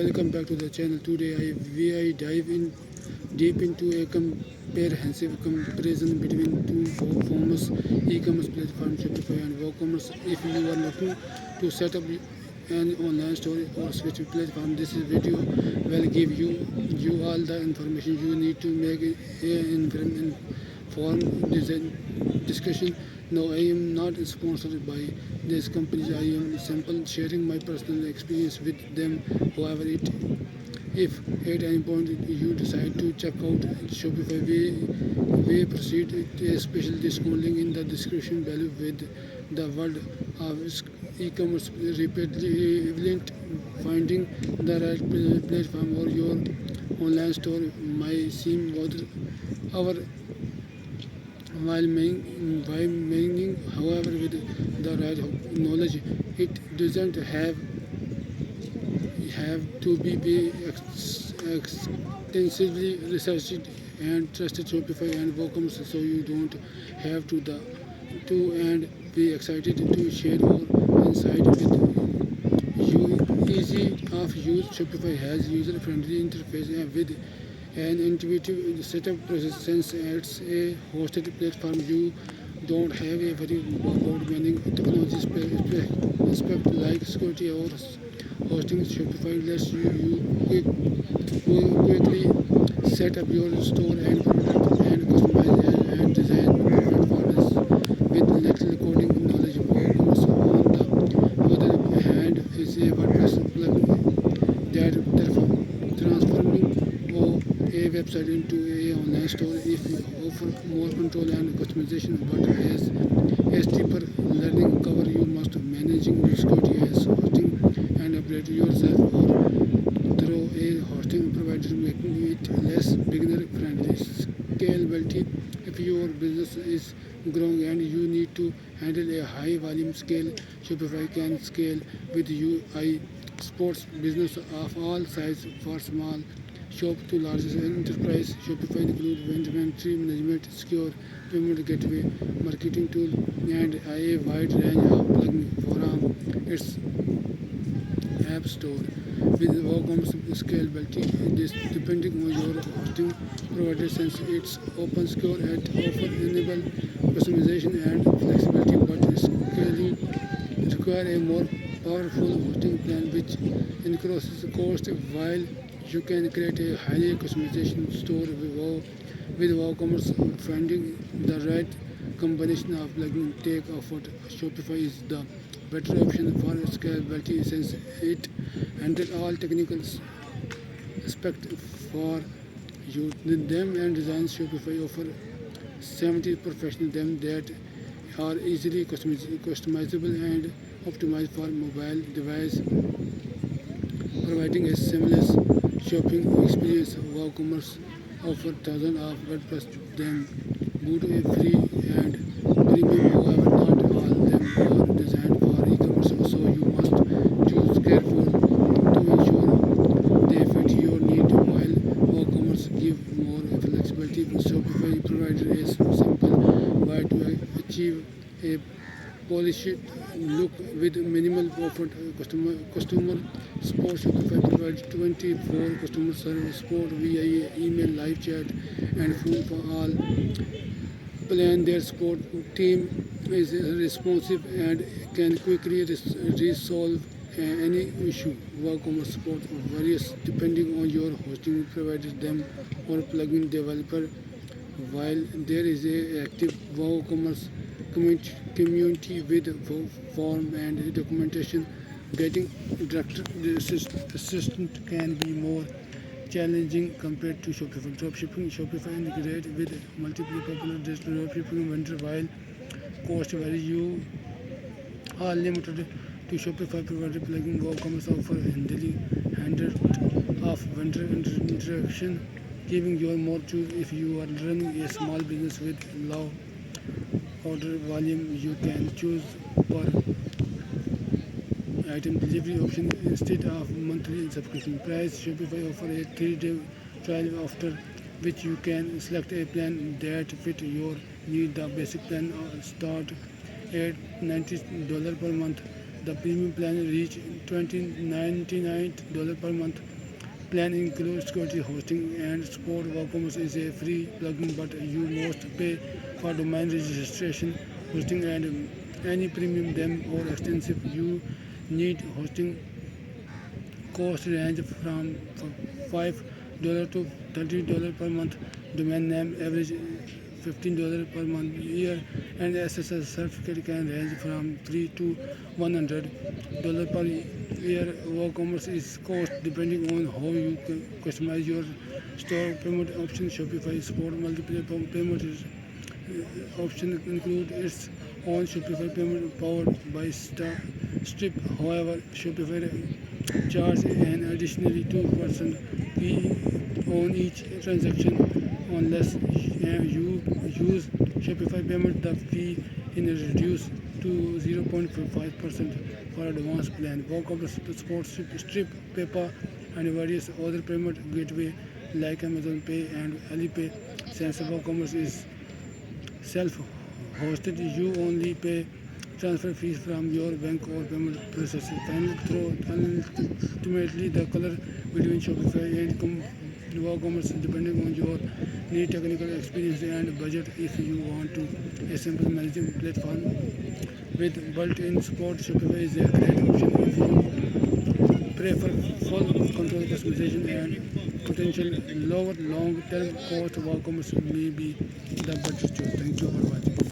welcome back to the channel. Today I dive in deep into a comprehensive comparison between two famous e-commerce platforms, Shopify and WooCommerce. If you are looking to set up an online store or switch platform, this video will give you all the information you need to make an informed discussion. No, I am not sponsored by these companies. I am simply sharing my personal experience with them. However, if at any point you decide to check out Shopify, we proceed with a special discount link in the description below. With the world of e-commerce rapidly evolving, finding the right platform or your online store might seem bother our while meaning, however, with the right knowledge, it doesn't have to be extensively researched and trusted. Shopify and WooCommerce, so you don't have to and be excited to share our insight with you. Easy of use, Shopify has user-friendly interface and with an intuitive setup process. Since it's a hosted platform, you don't have a very about many technology aspect like security or hosting. Shopify lets quickly set up your store and product and customize and design perfect for us with little coding knowledge. WooCommerce, on the other hand, is a WordPress plugin that transforming a website into a online store. If you offer more control and customization, but has a steeper learning curve, you must managing security as hosting and upgrade yourself or through a hosting provider, making it less beginner friendly. Scalability, if your business is growing and you need to handle a high volume scale, Shopify can scale with you. I sports business of all sizes for small shop to largest enterprise. Shopify includes inventory management, secure payment gateway, marketing tool, and a wide range of plugins for its app store. With WooCommerce scalability, this depending on your hosting provider, since it's open secure and offer enable customization and flexibility, but scaling require a more powerful hosting plan which increases the cost. While you can create a highly customization store with WooCommerce, finding the right combination of plugin take effort. Shopify is the better option for scalability since it handles all technical aspects for you. Them and designs, Shopify offer 70 professional them that are easily customizable and optimized for mobile device, providing a seamless shopping experience. WooCommerce offers thousands of WordPress them boot a free and premium. However, not all them are designed for e-commerce, so you must choose carefully to ensure they fit your need. While WooCommerce give more flexibility, Shopify provides a simple way to achieve a polished look with minimal effort. Customer support, Shopify provides 24 customer service support via email, live chat, and phone for all plan. Their support team is responsive and can quickly resolve any issue. WooCommerce support varies depending on your hosting provider them or plugin developer. While there is a active WooCommerce community with form and documentation, getting direct assistant can be more challenging compared to Shopify. Dropshipping, Shopify integrates with multiple popular digital dropshipping vendors. While cost vary, you are limited to Shopify provided plugin. WooCommerce offer handle of vendor interaction, giving you more choice. If you are running a small business with low order volume, you can choose per item delivery option instead of monthly subscription price. Shopify offers a 3-day trial after which you can select a plan that fit your need. The basic plan start at $90 per month. The premium plan reach $99 per month. plan includes security, hosting, and support. WooCommerce is a free plugin, but you must pay for domain registration, hosting, and any premium them or extensive you need. Hosting costs range from $5 to $30 per month. Domain name average $15 per month year, and SSL certificate can range from 3 to $100 per year. WooCommerce is cost depending on how you customize your store. Payment options: Shopify support multiple payment option include its own Shopify payment powered by Strip. However, Shopify charge an additionally 2% fee on each transaction unless you use Shopify payment. The fee is reduced to 0.5% for advanced plan. WooCommerce supports Strip, PayPal, and various other payment gateway like Amazon Pay and Alipay. Since WooCommerce is self-hosted, you only pay transfer fees from your bank or payment processor. Ultimately, the color between Shopify and WooCommerce depending on your need, technical experience, and budget. If you want to a simple managing platform with built-in support, Shopify is a great option. If you prefer full control, customization, and potential lower long-term cost, WooCommerce may be the better choice. Thank you for watching.